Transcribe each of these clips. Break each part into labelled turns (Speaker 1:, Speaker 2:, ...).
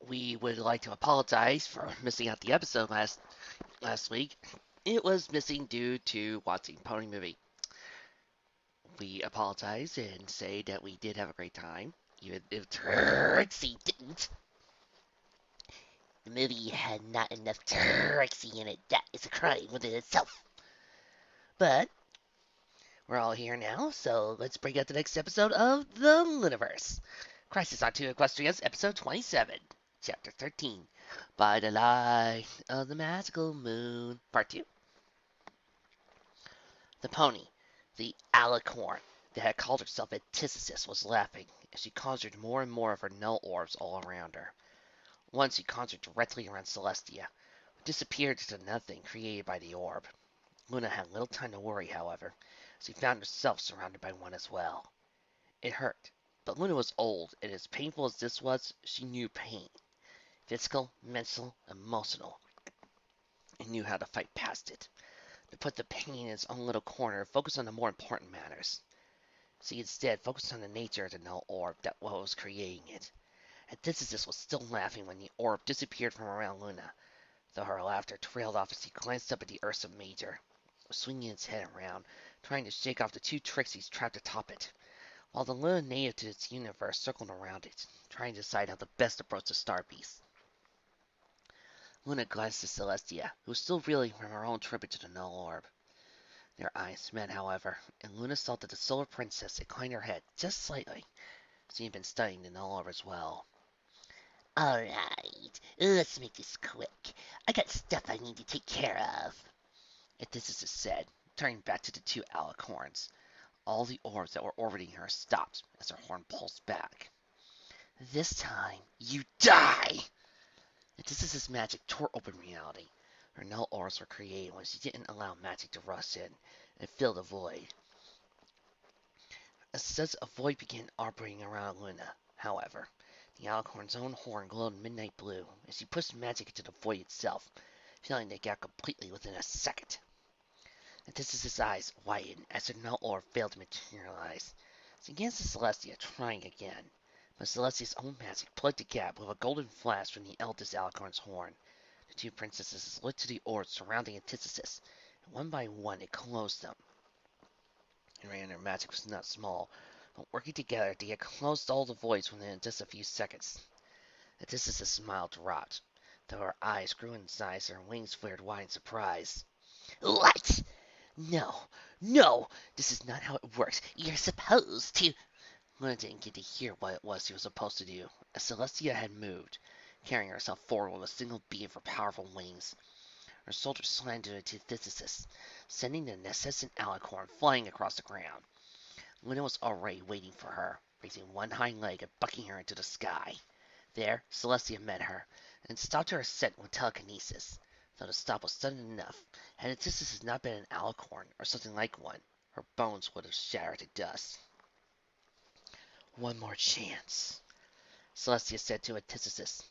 Speaker 1: we would like to apologize for missing out the episode last week. It was missing due to watching Pony Movie. We apologize and say that we did have a great time, even if Trixie didn't. The movie had not enough Trixie in it. That is a crime within itself. But we're all here now, so let's bring out the next episode of the Lunaverse. Crisis on Two Equestrias, episode 27, chapter 13. By the light of the magical moon. Part 2. The pony, the alicorn that had called herself Antithesis, was laughing as she conjured more and more of her null orbs all around her. Once she conjured directly around Celestia, who disappeared into nothing created by the orb. Luna had little time to worry, however, as she found herself surrounded by one as well. It hurt, but Luna was old, and as painful as this was, she knew pain. Physical, mental, emotional, and knew how to fight past it. To put the pain in its own little corner, focus on the more important matters. She instead focused on the nature of the null orb that was creating it. Antithesis was still laughing when the orb disappeared from around Luna, though her laughter trailed off as he glanced up at the Ursa Major, swinging its head around, trying to shake off the two Trixies trapped atop it, while the Luna native to its universe circled around it, trying to decide how to best approach the star beast. Luna glanced at Celestia, who was still reeling from her own trip into the null orb. Their eyes met, however, and Luna saw that the Solar Princess inclined her head just slightly. She had been studying the null orb as well.
Speaker 2: Alright, let's make this quick. I got stuff I need to take care of.
Speaker 1: Antithesis said, turning back to the two alicorns. All the orbs that were orbiting her stopped as her horn pulsed back. This time, you die! Antithesis' magic tore open reality. Her null orbs were created when she didn't allow magic to rush in and fill the void. As such, a void began operating around Luna, however. The alicorn's own horn glowed midnight blue as she pushed magic into the void itself, filling the gap completely within a second. Antithesis' eyes widened as her null orb failed to materialize. She glanced at Celestia, trying again, but Celestia's own magic plugged the gap with a golden flash from the eldest alicorn's horn. The two princesses looked to the orbs surrounding Antithesis, and one by one it closed them. And their magic was not small, but working together they had closed all the voids within just a few seconds. Antithesis' smile dropped, though her eyes grew in size and her wings flared wide in surprise.
Speaker 2: What? No, this is not how it works. You're supposed to.
Speaker 1: Luna didn't get to hear what it was she was supposed to do, as Celestia had moved, carrying herself forward with a single beam of her powerful wings. Her shoulders slanted into Antithesis, sending the nascent alicorn flying across the ground. Luna was already waiting for her, raising one hind leg and bucking her into the sky. There, Celestia met her, and stopped her ascent with telekinesis. Though the stop was sudden enough, had Antithesis not been an alicorn, or something like one, her bones would have shattered to dust. One more chance, Celestia said to Antithesis.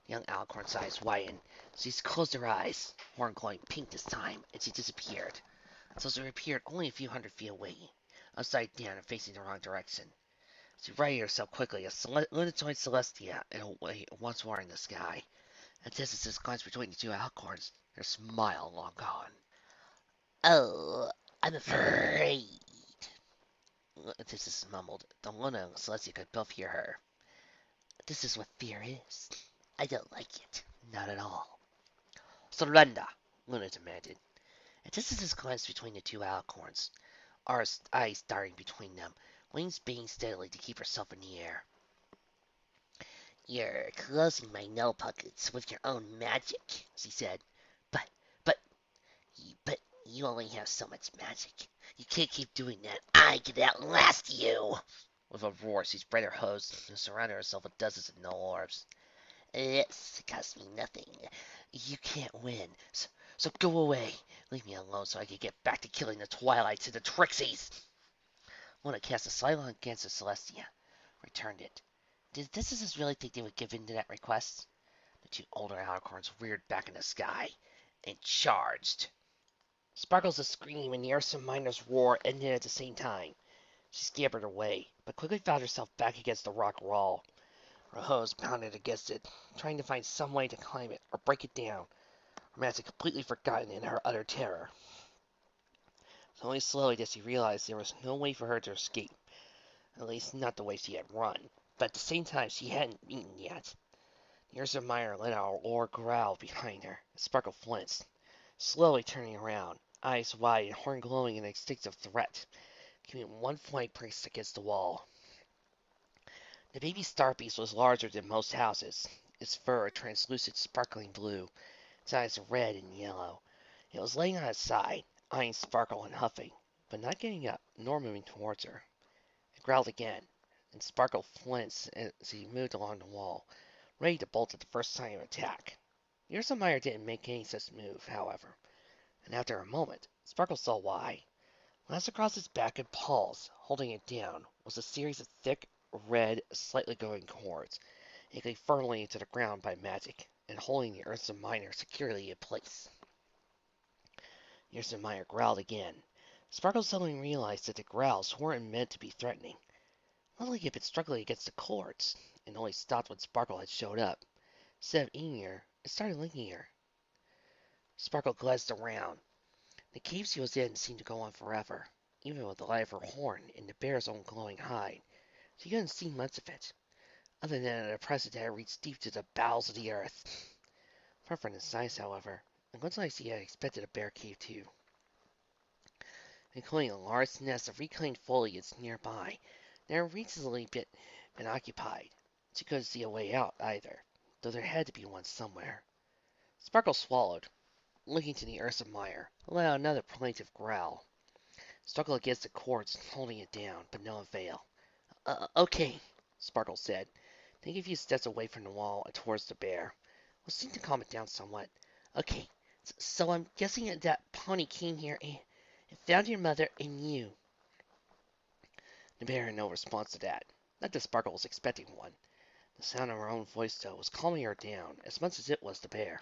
Speaker 1: The young alicorn's eyes widened. She closed her eyes, horn glowing pink this time, and she disappeared, until she appeared only a few hundred feet away, upside down and facing the wrong direction. She righted herself quickly as Luna joined Celestia and once more in the sky. Antithesis glanced between the two alicorns, her smile long gone.
Speaker 2: Oh, I'm afraid.
Speaker 1: Antithesis mumbled, though Luna and Celestia could both hear her.
Speaker 2: This is what fear is. I don't like it.
Speaker 1: Not at all. Surrender, Luna demanded. Antithesis glanced between the two alicorns, our eyes darting between them, wings beating steadily to keep herself in the air.
Speaker 2: You're closing my null pockets with your own magic, she said. But you only have so much magic. You can't keep doing that. I can outlast you.
Speaker 1: With a roar, she spread her hose and surrounded herself with dozens of null orbs.
Speaker 2: This costs me nothing.
Speaker 1: You can't win, so go away. Leave me alone so I can get back to killing the Twilights and the Trixies. Luna cast a sidelong glance at Celestia, returned it. Did Antithesis really think they would give in to that request? The two older alicorns reared back in the sky and charged. Sparkles' scream and the Ursa Minor's roar ended at the same time. She scampered away, but quickly found herself back against the rock wall. Her hose pounded against it, trying to find some way to climb it or break it down. Her mask had completely forgotten in her utter terror. Only slowly did she realize there was no way for her to escape, at least not the way she had run. But at the same time, she hadn't eaten yet. The Ursa Minor let out a low growl behind her. Sparkle flinched, slowly turning around, eyes wide and horn glowing in instinctive threat, keeping one flank pressed against the wall. The baby star beast was larger than most houses, its fur a translucent sparkling blue, its eyes red and yellow. It was laying on its side, eyeing Sparkle and huffing, but not getting up nor moving towards her. It growled again, and Sparkle flinched as he moved along the wall, ready to bolt at the first sign of attack. Ursa Minor didn't make any such move, however, and after a moment, Sparkle saw why. Lashed across its back and paws, holding it down, was a series of thick, red, slightly glowing cords, anchoring firmly into the ground by magic, and holding the Ursa Minor securely in place. Ursa Minor growled again. Sparkle suddenly realized that the growls weren't meant to be threatening. Not like it had been struggling against the cords, and only stopped when Sparkle had showed up. Instead of eating her, it started licking her. Sparkle glanced around. The cave she was in seemed to go on forever, even with the light of her horn and the bear's own glowing hide. She couldn't see much of it, other than an impression that it reached deep to the bowels of the earth. Far from the size, however, it looked like she had expected a bear cave too, including a large nest of reclaimed foliage nearby that had recently been occupied. She couldn't see a way out, either, though there had to be one somewhere. Sparkle swallowed, looking to the Ursa Minor, let out another plaintive growl. Struggled against the cords, holding it down, but no avail. Okay, Sparkle said, taking a few steps away from the wall and towards the bear, which seemed to calm it down somewhat. Okay, so I'm guessing that pony came here and found your mother and you. The bear had no response to that. Not that Sparkle was expecting one. The sound of her own voice, though, was calming her down as much as it was the bear.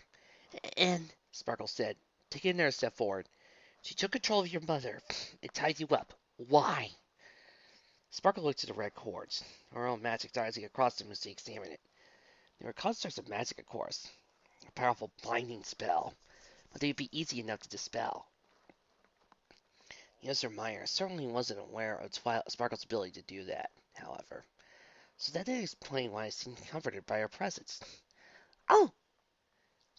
Speaker 1: And, Sparkle said, taking another step forward, she took control of your mother and tied you up. Why? Sparkle looked at the red cords, her own magic dancing across them as she examined it. They were constructs of magic, of course, a powerful binding spell, but they'd be easy enough to dispel. Ursa Minor certainly wasn't aware of Sparkle's ability to do that, however, so that did explain why it seemed comforted by her presence. Oh!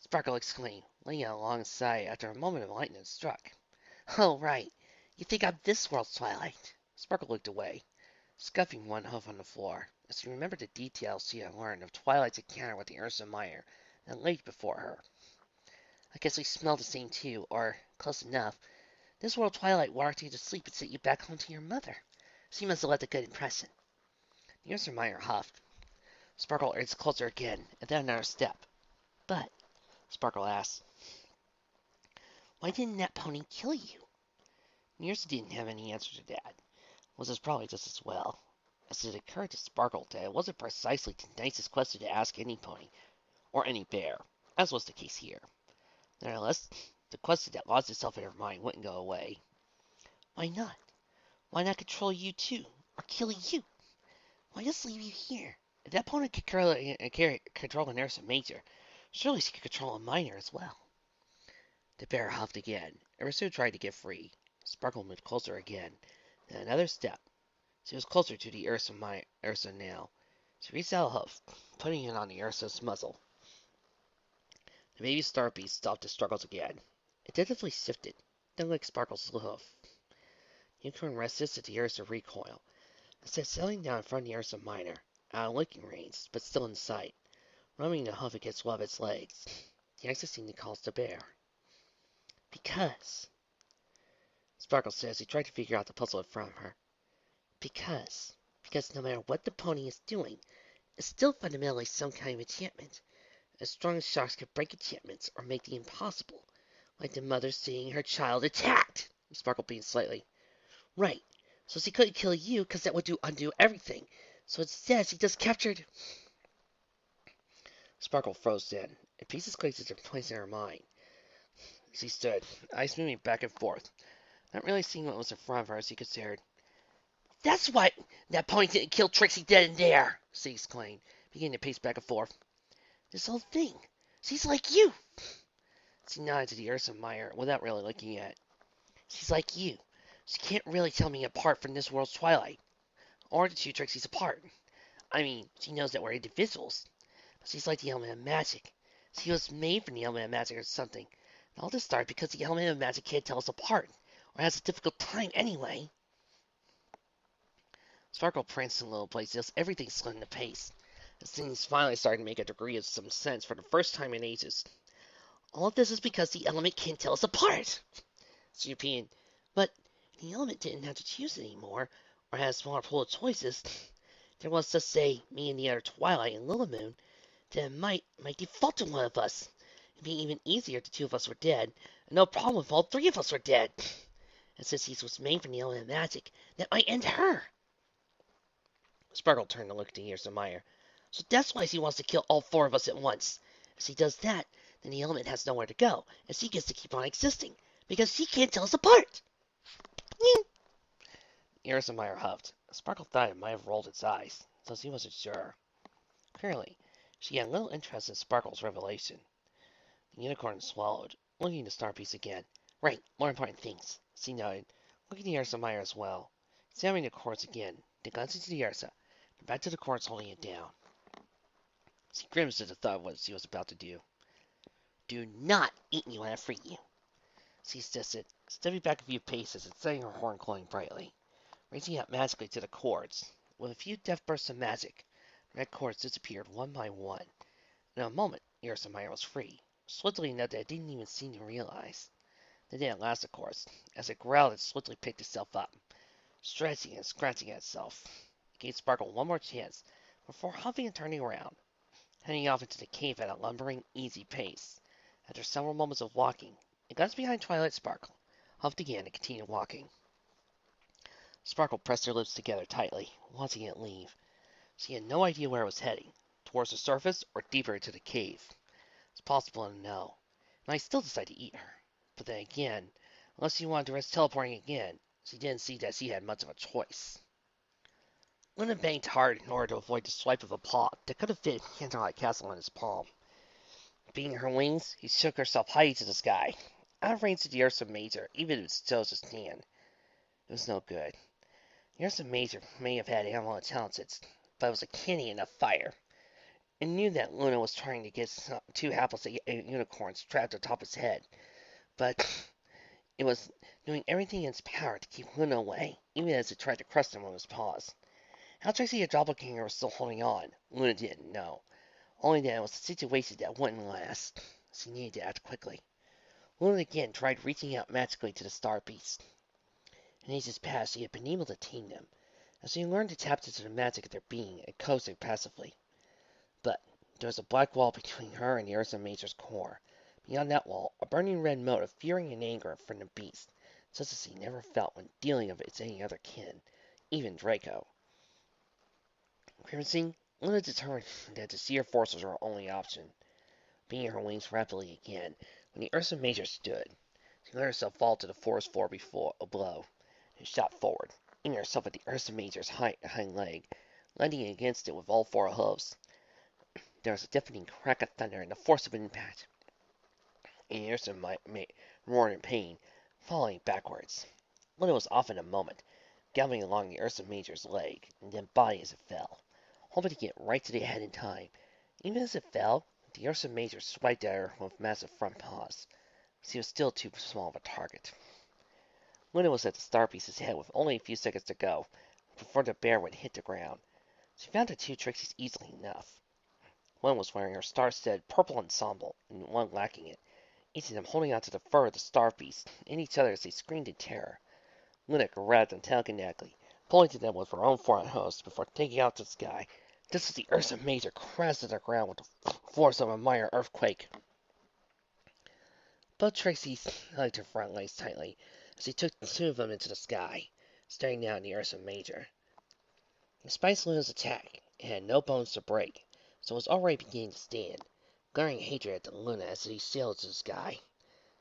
Speaker 1: Sparkle exclaimed, laying out alongside after a moment of lightning struck. Oh, right. You think I'm this world's Twilight. Sparkle looked away, scuffing one hoof on the floor, as she remembered the details she had learned of Twilight's encounter with the Ursa Minor that lay before her. I guess we smell the same too, or close enough. This world Twilight walked you to sleep and sent you back home to your mother. She must have left a good impression. The Ursa Minor huffed. Sparkle edged closer again, and then another step. But, Sparkle asked, why didn't that pony kill you? Ursa didn't have any answer to that, which was probably just as well, as it occurred to Sparkle that it wasn't precisely the nicest question to ask any pony, or any bear, as was the case here. Nevertheless, the question that lodged itself in her mind wouldn't go away. Why not? Why not control you too, or kill you? Why just leave you here? If that pony could control an Ursa Major, surely she could control a minor as well. The bear huffed again. Ursa tried to get free. Sparkle moved closer again. Then another step. She was closer to the Ursa now. She reached out a hoof, putting it on the Ursa's muzzle. The baby star beast stopped his struggles again. It tentatively shifted, then licked Sparkle's hoof. The unicorn resisted the Ursa recoil, instead settling down in front of the Ursa Minor, out of licking range, but still in sight, rubbing the hoof against one of its legs. The accent seemed to cause the bear. Because, Sparkle said as he tried to figure out the puzzle in front of her. Because no matter what the pony is doing, it's still fundamentally some kind of enchantment. As strong as shocks can break enchantments or make the impossible, like the mother seeing her child attacked. Sparkle beamed slightly. Right, so she couldn't kill you because that would undo everything. So instead, she just captured... Sparkle froze then, and pieces clicked into place in her mind. She stood, eyes moving back and forth, not really seeing what was in front of her as she considered. That's why that pony didn't kill Trixie dead and there, she exclaimed. beginning to pace back and forth. This whole thing. She's like you. She nodded to the Ursa Minor without really looking at it. She's like you. She can't really tell me apart from this world's Twilight, or the two Trixies apart. I mean, she knows that we're individuals, but she's like the element of magic. She was made from the element of magic or something. And all this started because the element of magic can't tell us apart, or has a difficult time anyway. Sparkle pranced in a little place as everything slowed into pace. As things finally started to make a degree of some sense for the first time in ages. All of this is because the element can't tell us apart. She repeated, but the element didn't have to choose anymore, or had a smaller pool of choices. There was, to say, me and the other Twilight and Lilamoon, then it might default to one of us. It'd be even easier if the two of us were dead, and no problem if all three of us were dead. And since he was made from the element of magic, that might end her. Sparkle turned to look at the Ursa Minor. So that's why she wants to kill all four of us at once. If she does that, then the element has nowhere to go, and she gets to keep on existing, because she can't tell us apart. Ursa Minor huffed. Sparkle thought it might have rolled its eyes, so she wasn't sure. Clearly, she had little interest in Sparkle's revelation. The unicorn swallowed, looking at the star piece again. Right, more important things, she nodded, looking at the Ursa Minor as well. Examining the cords again, then glanced into the Ursa, and back to the cords holding it down. She grimaced at the thought of what she was about to do. Do not eat me when I free you, she insisted, stepping back a few paces and setting her horn glowing brightly. Reaching out magically to the cords, with a few deft bursts of magic, the red cords disappeared one by one. In a moment, Ursa Minor was free, swiftly enough that it didn't even seem to realize. They didn't last, of course. As it growled, it swiftly picked itself up, stretching and scratching at itself. It gave Sparkle one more chance, before huffing and turning around, heading off into the cave at a lumbering, easy pace. After several moments of walking, it got behind Twilight Sparkle, huffed again, and continued walking. Sparkle pressed her lips together tightly, watching it leave. She had no idea where it was heading, towards the surface or deeper into the cave. It's possible to know. And I still decided to eat her. But then again, unless she wanted to risk teleporting again, she didn't see that she had much of a choice. Luna banged hard in order to avoid the swipe of a paw that could have fit Canterlot Castle in his palm. Beating her wings, he shook herself high to the sky, out of range of the Ursa Major, even if it chose to stand. It was no good. The Ursa Major may have had animal intelligence, but it was a canny enough fire. It knew that Luna was trying to get two hapless unicorns trapped atop its head, but it was doing everything in its power to keep Luna away, even as it tried to crush them with its paws. How Trixie the Doppelganger was still holding on, Luna didn't know. Only that it was a situation that wouldn't last. She needed to act quickly. Luna again tried reaching out magically to the star beast. In ages past, she had been able to tame them, as she learned to tap into the magic of their being and coasted passively. But there was a black wall between her and the Ursa Major's core. Beyond that wall, a burning red mote of fury and anger from the beast, such as he never felt when dealing with its any other kin, even Draco. Grimacing, Luna determined that the seer force was her only option. Beating her wings rapidly again, when the Ursa Major stood, she let herself fall to the forest floor below, and shot forward, aiming herself at the Ursa Major's hind leg, landing against it with all four hooves. There was a deafening crack of thunder and the force of impact, and the Ursa roared in pain, falling backwards. Luna was off in a moment, galloping along the Ursa Major's leg, and then body as it fell, hoping to get right to the head in time. Even as it fell, the Ursa Major swiped at her with massive front paws. She was still too small of a target. Luna was at the star piece's head with only a few seconds to go, before the bear would hit the ground. She found the two Trixies easily enough. One was wearing her star-studded purple ensemble, and one lacking it, each of them holding onto the fur of the star beast, and each other as they screamed in terror. Luna grabbed them telekinetically, pulling to them with her own front hooves before taking out to the sky, just as the Ursa Major crashed to the ground with the force of a minor earthquake. Both Trixies hugged her front legs tightly as she took two of them into the sky, staring down at the Ursa Major. Despite Luna's attack, it had no bones to break, so it was already beginning to stand, glaring hatred at Luna as he sailed to the sky.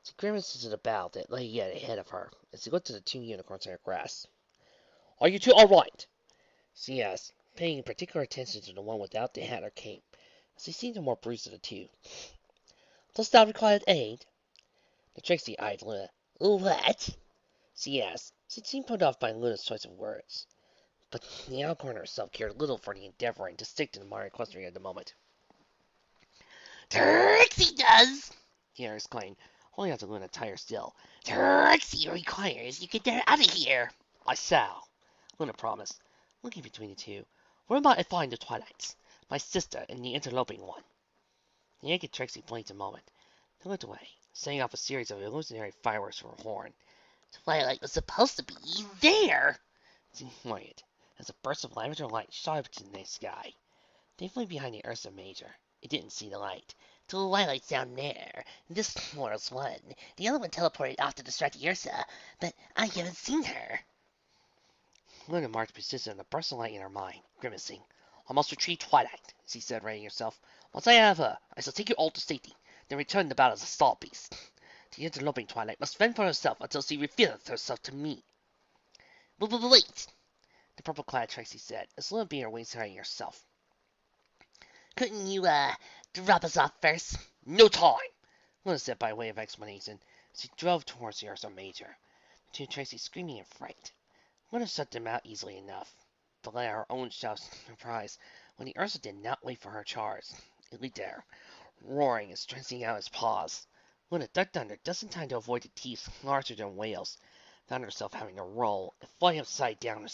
Speaker 1: She grimaced into the bow that lay yet ahead of her as she looked at the two unicorns in her grasp. Are you two all right? She asked, paying particular attention to the one without the hat or cape, as he seemed the more bruised of the two. Dost thou require aid? The Trixie eyed Luna.
Speaker 2: What?
Speaker 1: She asked. She seemed put off by Luna's choice of words. But the Alicorn herself cared little for the endeavoring to stick to the modern Equestria at the moment.
Speaker 2: Trixie does!
Speaker 1: He exclaimed, holding out to Luna tighter still.
Speaker 2: Trixie requires you get her out of here.
Speaker 1: I shall, Luna promised, looking between the two. Where might I find the Twilights? My sister and the interloping one. The naked Trixie blinked a moment, then looked away, setting off a series of illusionary fireworks from her horn.
Speaker 2: Twilight was supposed to be there.
Speaker 1: She pointed, as a burst of lavender light shot up to the night sky. They flew behind the Ursa Major. It didn't see the light.
Speaker 2: Twilight's down there. This world's one. The other one teleported off to distract Ursa, but I haven't seen her.
Speaker 1: Luna marched persistent on the burst of light in her mind, grimacing. I must retrieve Twilight, she said, readying herself. Once I have her, I shall take you all to safety, then return the battle as a star beast. The interloping Twilight must fend for herself until she revealeth herself to me.
Speaker 2: Wait!
Speaker 1: The purple-clad Trixie said, as Luna beat her wings hiding herself.
Speaker 2: Couldn't you, drop us off first?
Speaker 1: No time! Luna said by way of explanation. She drove towards the Ursa Major, the two Tracies screaming in fright. Luna shut them out easily enough, but let her own shouts of surprise when the Ursa did not wait for her charge. It leaped at her, roaring and stretching out its paws. Luna ducked under just in time to avoid the teeth larger than whales, found herself having to roll and fly upside down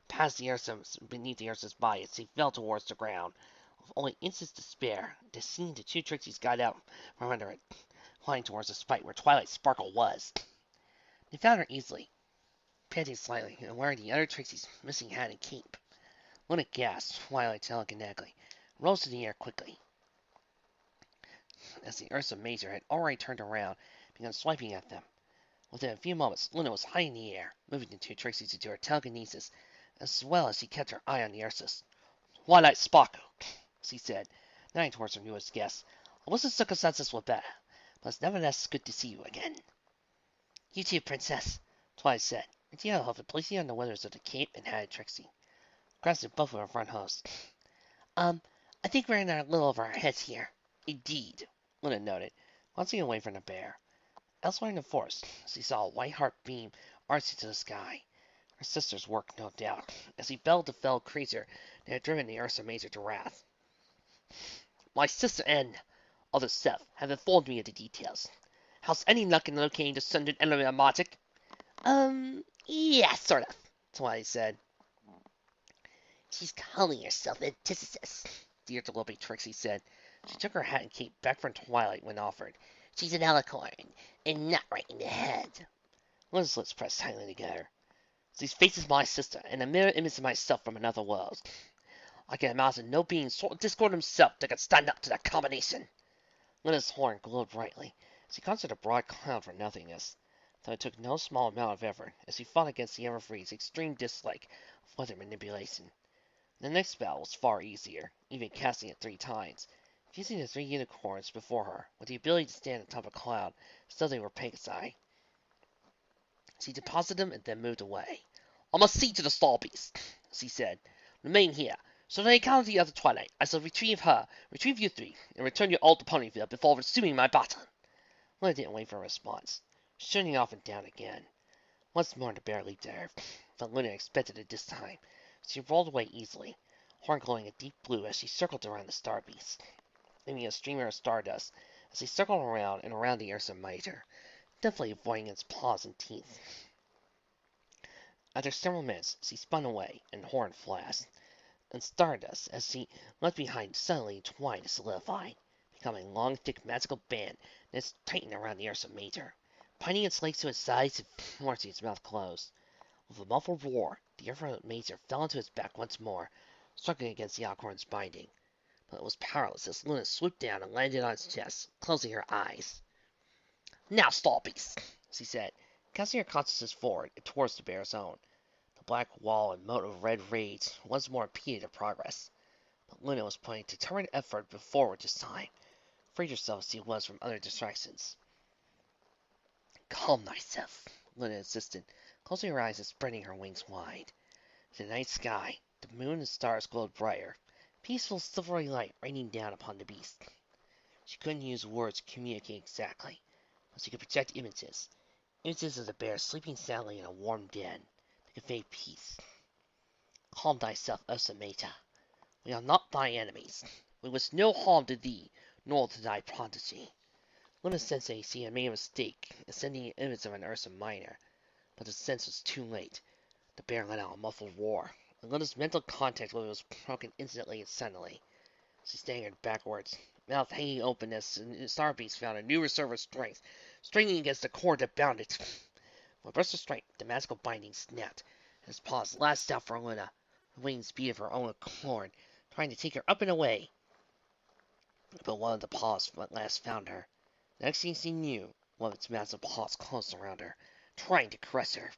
Speaker 1: past the Ursa beneath the Ursa's body as she fell towards the ground. With only inches to spare, the scene the two Trixies got out from under it, flying towards the spot where Twilight Sparkle was. They found her easily, panting slightly and wearing the other Trixie's missing hat and cape. Luna gasped, Twilight telekinetically, rose to the air quickly. As the Ursa Major had already turned around and begun swiping at them. Within a few moments, Luna was high in the air, moving the two Trixies to do her telekinesis, as well as she kept her eye on the Ursas. Twilight Sparkle, she said, nodding towards her newest guest. I wish the circumstances were better, but it's nevertheless good to see you again.
Speaker 2: You too, Princess,
Speaker 1: Twilight said, and she held her, placing on the withers of the cape and hatted Trixie. Grasping both of her front hooves.
Speaker 2: I think we're in a little over our heads here.
Speaker 1: Indeed, Luna noted, glancing away from the bear. Elsewhere in the forest, she saw a white heart beam arching to the sky. Her sister's work, no doubt, as he felled the fell creature that had driven the Ursa Major to wrath. My sister and other Seth have informed me of the details. How's any luck in locating the sundered enemy of magic?
Speaker 2: Yeah, sort of,
Speaker 1: Twilight said.
Speaker 2: She's calling herself Antithesis,
Speaker 1: The interloping Trixie said. She took her hat and cape back from Twilight when offered.
Speaker 2: She's an alicorn, and not right in the head.
Speaker 1: Luna's lips pressed tightly together. These faces my sister, and a mirror image of myself from another world. I can imagine no being so Discord himself that could stand up to that combination. Luna's horn glowed brightly, as he conjured a broad cloud for nothingness, though it took no small amount of effort, as he fought against the Everfree's extreme dislike of weather manipulation. The next spell was far easier, even casting it 3 times, fusing the 3 unicorns before her, with the ability to stand atop a cloud, so they were Pegasi. She deposited them and then moved away. I must see to the Star Beast, she said. Remain here. Should I encounter the other Twilight, I shall retrieve her, retrieve you 3, and return you all to Ponyville before resuming my baton. Luna didn't wait for a response, shooting off and down again. Once more the bear leaped at her, but Luna expected it this time. She rolled away easily, horn glowing a deep blue as she circled around the Star Beast, leaving a streamer of stardust as she circled around and around the Ursa Major, deftly avoiding its paws and teeth. After several minutes, she spun away, and horn flashed, and stardust, as she left behind, suddenly twined and solidified, becoming a long, thick, magical band that tightened around the Ursa Major, binding its legs to its sides and forcing its mouth closed. With a muffled roar, the Ursa Major fell onto its back once more, struggling against the Alicorn's binding, but it was powerless as Luna swooped down and landed on its chest, closing her eyes. Now, Star Beast, she said, casting her consciousness forward and towards the bear's own. The black wall and moat of red rage once more impeded her progress, but Luna was putting determined effort forward this time, freed herself as she was from other distractions. Calm thyself, Luna insisted, closing her eyes and spreading her wings wide. The night sky, The moon and stars glowed brighter, peaceful silvery light raining down upon the beast. She couldn't use words to communicate exactly, but she could project images. Images of the bear sleeping soundly in a warm den to convey peace. Calm thyself, Ursa Major. We are not thy enemies. We wish no harm to thee, nor to thy prodigy. Luna Sensei she had made a mistake in sending an image of an Ursa Minor, but the sense was too late. The bear let out a muffled roar, and Luna's mental contact with it was broken instantly and suddenly. She staggered backwards, mouth hanging open as the star beast found a new reserve of strength, straining against the cord that bound it. With a burst of strength, the magical binding snapped, and his paws lashed out for Luna, the wings beat of her own accord, trying to take her up and away. But one of the paws at last found her. The next thing she knew, one of its massive paws closed around her, trying to caress her.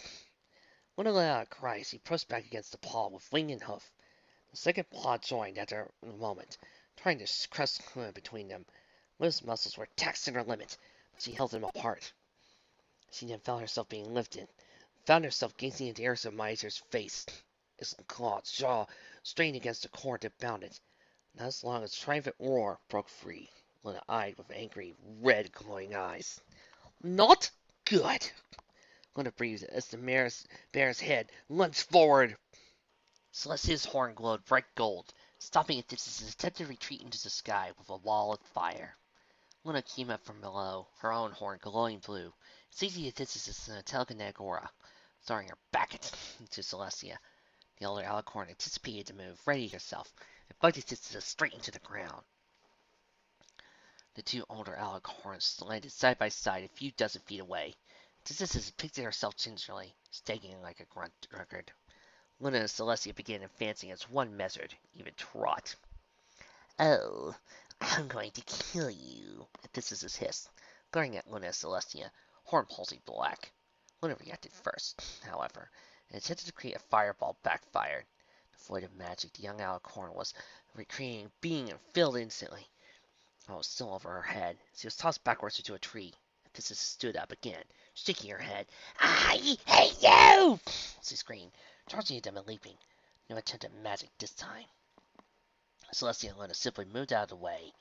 Speaker 1: Luna let out a cry as she pushed back against the paw with wing and hoof. The second paw joined after a moment, trying to crush Luna between them. Luna's muscles were taxed to their limit, but she held them apart. She then felt herself being lifted, found herself gazing into Ursa Major's face, its clawed jaw strained against the cord that bound it. Not as long as triumphant roar broke free, Luna eyed with angry, red, glowing eyes. Not good! Luna breathed as the bear's head lunged forward. Celestia's horn glowed bright gold, stopping Antithesis' attempted retreat into the sky with a wall of fire. Luna came up from below, her own horn glowing blue, seizing Antithesis in a telekinetic aura, throwing her back into Celestia. The elder alicorn anticipated the move, readied herself, and bucked Antithesis straight into the ground. The two older alicorns landed side by side a few dozen feet away. Antithesis picked at herself gingerly, staggering like a drunkard. Luna and Celestia began advancing as one measured, even trot.
Speaker 2: Oh, I'm going to kill you.
Speaker 1: Antithesis hissed, glaring at Luna and Celestia, horn pulsing black. Luna reacted first, however, and attempted to create a fireball backfired. Devoid of magic, the young alicorn was recreating being and failed instantly. I was still over her head. She was tossed backwards into a tree. Antithesis stood up again, shaking her head.
Speaker 2: I hate you!
Speaker 1: She screamed, charging at them and leaping. No attempt at magic this time. Celestia and Luna simply moved out of the way.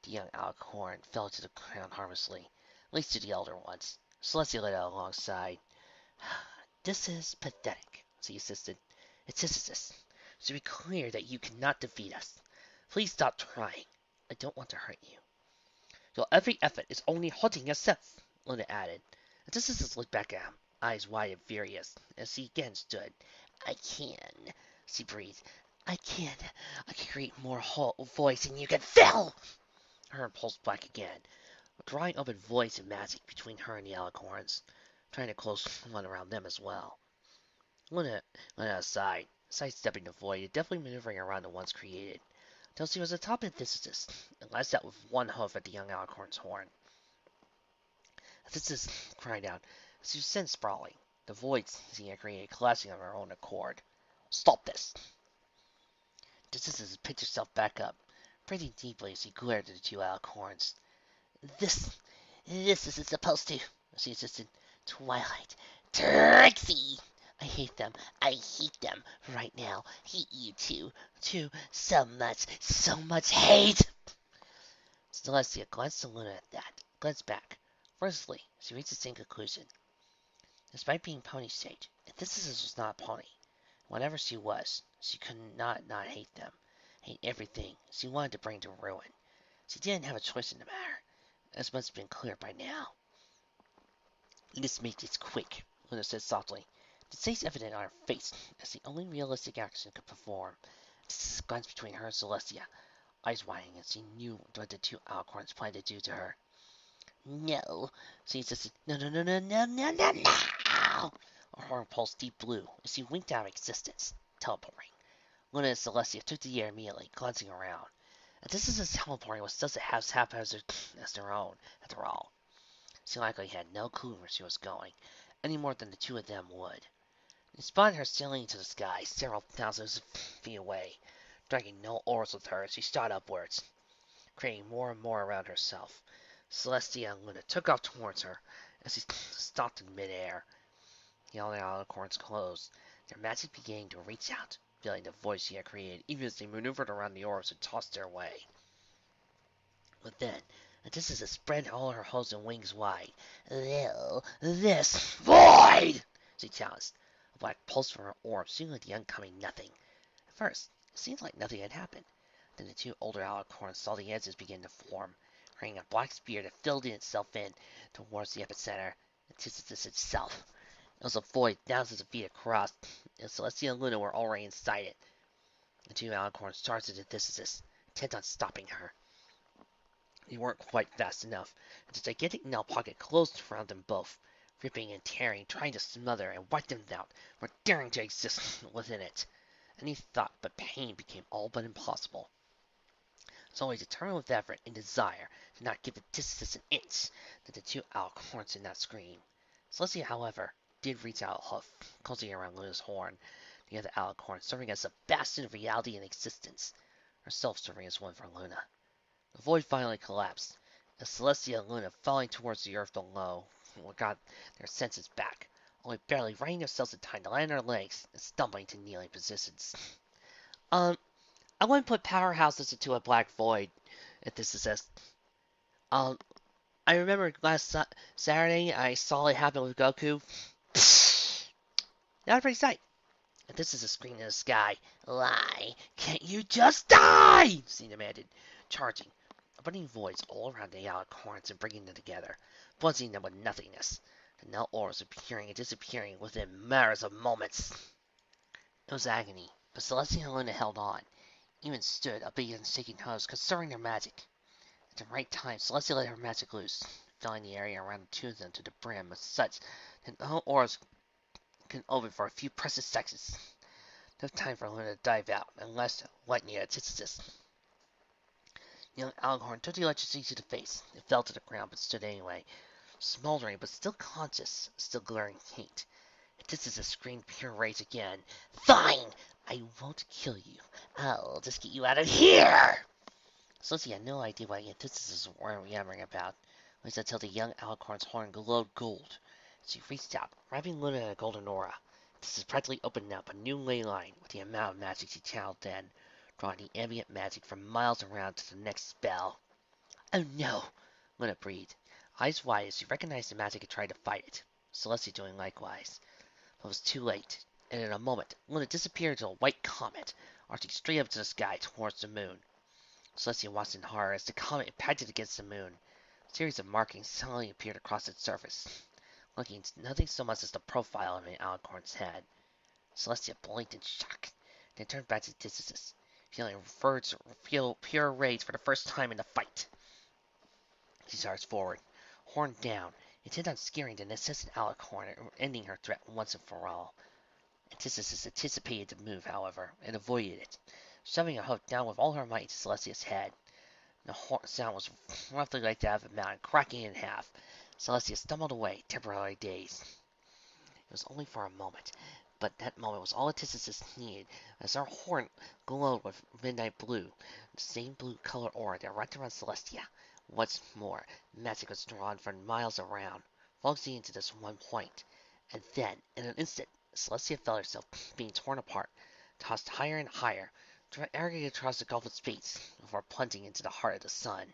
Speaker 1: The young alicorn fell to the ground harmlessly, at least to the elder ones. Celestia led out alongside. This is pathetic, she insisted. Antithesis, to be clear that you cannot defeat us. Please stop trying. I don't want to hurt you. Your every effort is only hurting yourself, Luna added. Antithesis looked back at him, eyes wide and furious, as he again stood.
Speaker 2: I can,
Speaker 1: she breathed.
Speaker 2: I can create more voice than you can fill!
Speaker 1: Her pulsed black again, drawing up a voice of magic between her and the alicorns, trying to close one around them as well. Luna went aside, sidestepping the void and deftly maneuvering around the ones created, till she was atop Antithesis, and lashed out with one hoof at the young alicorn's horn. Antithesis cried out as she sent sprawling, the void she had created collapsing of her own accord. Stop this! Antithesis picked herself back up, breathing deeply as she glared at the two alicorns.
Speaker 2: This isn't supposed to, she insisted. Twilight, Trixie! I hate them right now. Hate you too, so much hate!
Speaker 1: Celestia glanced at Luna at that, glanced back. Firstly, she reached the same conclusion. Despite being pony-shaped, Antithesis was not a pony. Whatever she was, she could not hate them, hate everything she wanted to bring to ruin. She didn't have a choice in the matter, as must have been clear by now. Let's make this quick, Luna said softly, distaste evident on her face as the only realistic action could perform. Antithesis glanced between her and Celestia, eyes widening as she knew what the two alicorns planned to do to her.
Speaker 2: No,
Speaker 1: she insisted. No. Her horn pulsed deep blue as she winked out of existence, teleporting. Luna and Celestia took to the air immediately, glancing around. Antithesis' teleporting was just as haphazard as their own, after all. She likely had no clue where she was going, any more than the two of them would. They spotted her sailing into the sky several thousands of feet away, dragging no oars with her as she shot upwards, creating more and more around herself. Celestia and Luna took off towards her as she stopped in midair. The other alicorns closed, their magic beginning to reach out, feeling the voice he had created, even as they maneuvered around the orbs and tossed their way. But then, Odysseus spread all her hose and wings wide. "Will this void?" she challenged. A black pulse from her orb seemed like the oncoming nothing. At first, it seemed like nothing had happened. Then the two older alicorns saw the edges begin to form, creating a black spear that filled itself in towards the epicenter, Antithesis itself. It was a void thousands of feet across, and Celestia and Luna were already inside it. The two alicorns charged at Antithesis, intent on stopping her. They weren't quite fast enough, and the gigantic nail pocket closed around them both, ripping and tearing, trying to smother and wipe them out, for daring to exist within it. Any thought but pain became all but impossible. So he determined with effort and desire to not give Antithesis an inch that the two alicorns did not scream. Celestia, however, did reach out a hoof, closing around Luna's horn, the other alicorn serving as a bastion of reality and existence, herself serving as one for Luna. The void finally collapsed, as Celestia and Luna, falling towards the earth below, got their senses back, only barely righting themselves in time to land on their legs and stumbling to kneeling positions. I wouldn't put powerhouses into a black void, if this is a... Um, I remember last Saturday I saw it happen with Goku. Not a pretty sight. If this is a scream in the sky, lie, can't you just die? She demanded, charging, opening voids all around the alicorns and bringing them together, buzzing them with nothingness. The null orbs appearing and disappearing within matters of moments. It was agony, but Celestia and Luna held on, even stood up against shaking hose, conserving their magic. At the right time, Celestia let her magic loose, filling the area around the two of them to the brim with such that no orbs can open for a few precious seconds. No time for Luna to dive out, unless lightning Antithesis. Young Alicorn took the electricity to the face. It fell to the ground, but stood anyway, smoldering but still conscious, still glaring faint. Antithesis screamed pure rage again. "Fine! I won't kill you. I'll just get you out of here!" Celestia had no idea what Antithesis was yammering about, at least until the young alicorn's horn glowed gold. She reached out, wrapping Luna in a golden aura. This is practically opened up a new ley line with the amount of magic she channeled then, drawing the ambient magic from miles around to the next spell. "Oh no!" Luna breathed, eyes wide as she recognized the magic and tried to fight it. Celestia doing likewise. But it was too late, and in a moment Luna disappeared into a white comet, arching straight up to the sky towards the moon. Celestia watched in horror as the comet impacted against the moon. A series of markings suddenly appeared across its surface, looking nothing so much as the profile of an alicorn's head. Celestia blinked in shock, then turned back to Odysseus, feeling pure rage for the first time in the fight. She charged forward, horn down, intent on scaring the necessant alicorn and ending her threat once and for all. Odysseus anticipated the move, however, and avoided it, shoving a hook down with all her might into Celestia's head. The sound was roughly like that of a mountain cracking in half. Celestia stumbled away, temporarily dazed. It was only for a moment, but that moment was all Odysseus needed, as her horn glowed with midnight blue, the same blue color aura that wrapped around Celestia. Once more, magic was drawn from miles around, focusing into this one point, and then, in an instant, Celestia felt herself being torn apart, tossed higher and higher, dragging across the gulf of space, before plunging into the heart of the sun.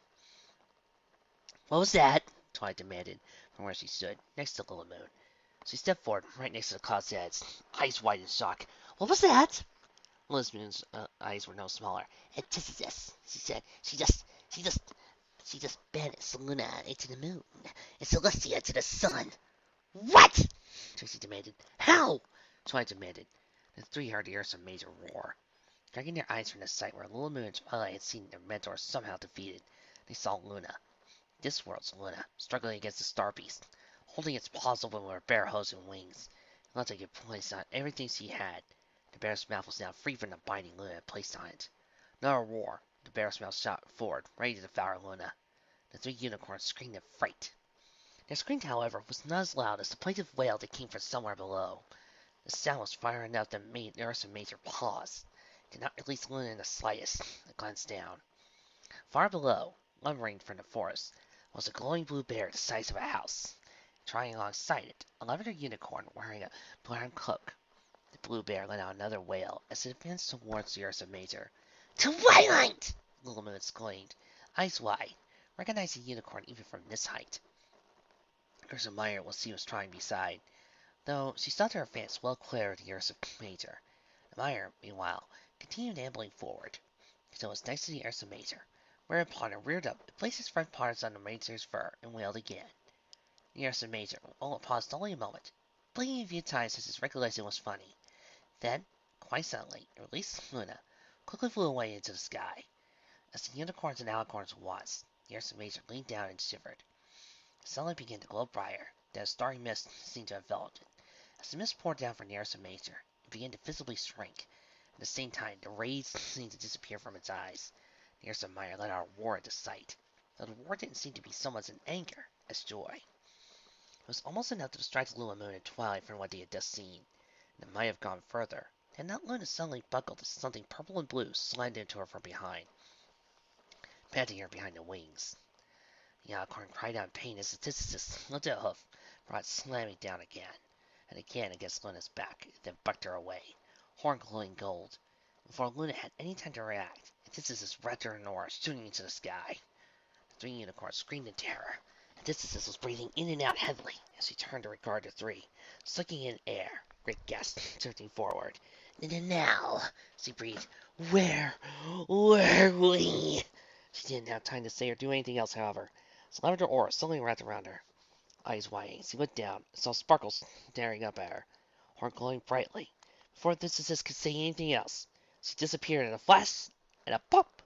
Speaker 1: "What was that?" Twilight demanded, from where she stood, next to Lila Moon. She stepped forward, right next to the cloud's edge, eyes wide in shock. "What was that?" Lila Moon's eyes were no smaller. "Antithesis," she said. She just banished Luna into the moon, and Celestia to the sun." "What?" Trixie demanded. "How?" Twilight demanded. The three heard the Ursa Major roar. Dragging their eyes from the sight where Lila Moon and Twilight had seen their mentors somehow defeated, they saw Luna. This world's Luna, struggling against the Star Beast, holding its paws open with her bare hose and wings. It looked like it placed on everything she had. The bear's mouth was now free from the binding Luna had placed on it. Another roar. The bear's mouth shot forward, ready to devour Luna. The three unicorns screamed in fright. Their scream, however, was not as loud as the plaintive wail that came from somewhere below. The sound was far enough that made the Ursa Major pause. It did not release Luna in the slightest. It glanced down. Far below, lumbering from the forest, was a glowing blue bear the size of a house. Trying alongside it, a lavender unicorn wearing a brown cloak. The blue bear let out another wail as it advanced towards the Ursa Major.
Speaker 2: Twilight!
Speaker 1: Little Moon exclaimed, eyes wide, recognizing the unicorn even from this height. Ursa Minor was seen was trying beside, though she stopped her advance well clear of the Ursa Major. The Minor, meanwhile, continued ambling forward, until it was next to the Ursa Major, whereupon it reared up and placed its front paws on the Major's fur and wailed again. The Ursa Major paused only a moment, blinking a few times as its recollection was funny. Then, quite suddenly, it released Luna, quickly flew away into the sky. As the unicorns and alicorns watched, the Ursa Major leaned down and shivered. The sunlight began to glow brighter, then a starry mist seemed to envelop it. As the mist poured down from the Ursa Major, it began to visibly shrink. At the same time, the rays seemed to disappear from its eyes. The Ursa Minor let out a roar at the sight, though the roar didn't seem to be so much in anger as joy. It was almost enough to distract Moon and Twilight from what they had just seen, and it might have gone further, had not Luna suddenly buckled as something purple and blue slid into her from behind, patting her behind the wings. The alicorn cried out in pain as the antithesis lifted a hoof, brought it slamming down again, and again against Luna's back, then bucked her away, horn glowing gold. Before Luna had any time to react, Antithesis wrapped her in an aura, shooting into the sky. The three unicorns screamed in terror. Antithesis was breathing in and out heavily as he turned to regard the three, sucking in air, great gasps drifting forward.
Speaker 2: Now,
Speaker 1: She breathed, Where were we? She didn't have time to say or do anything else, however. As lavender aura suddenly wrapped around her. Eyes widening, she looked down and saw sparkles staring up at her, horn glowing brightly. Before Antithesis could say anything else, she disappeared in a flash and a pop!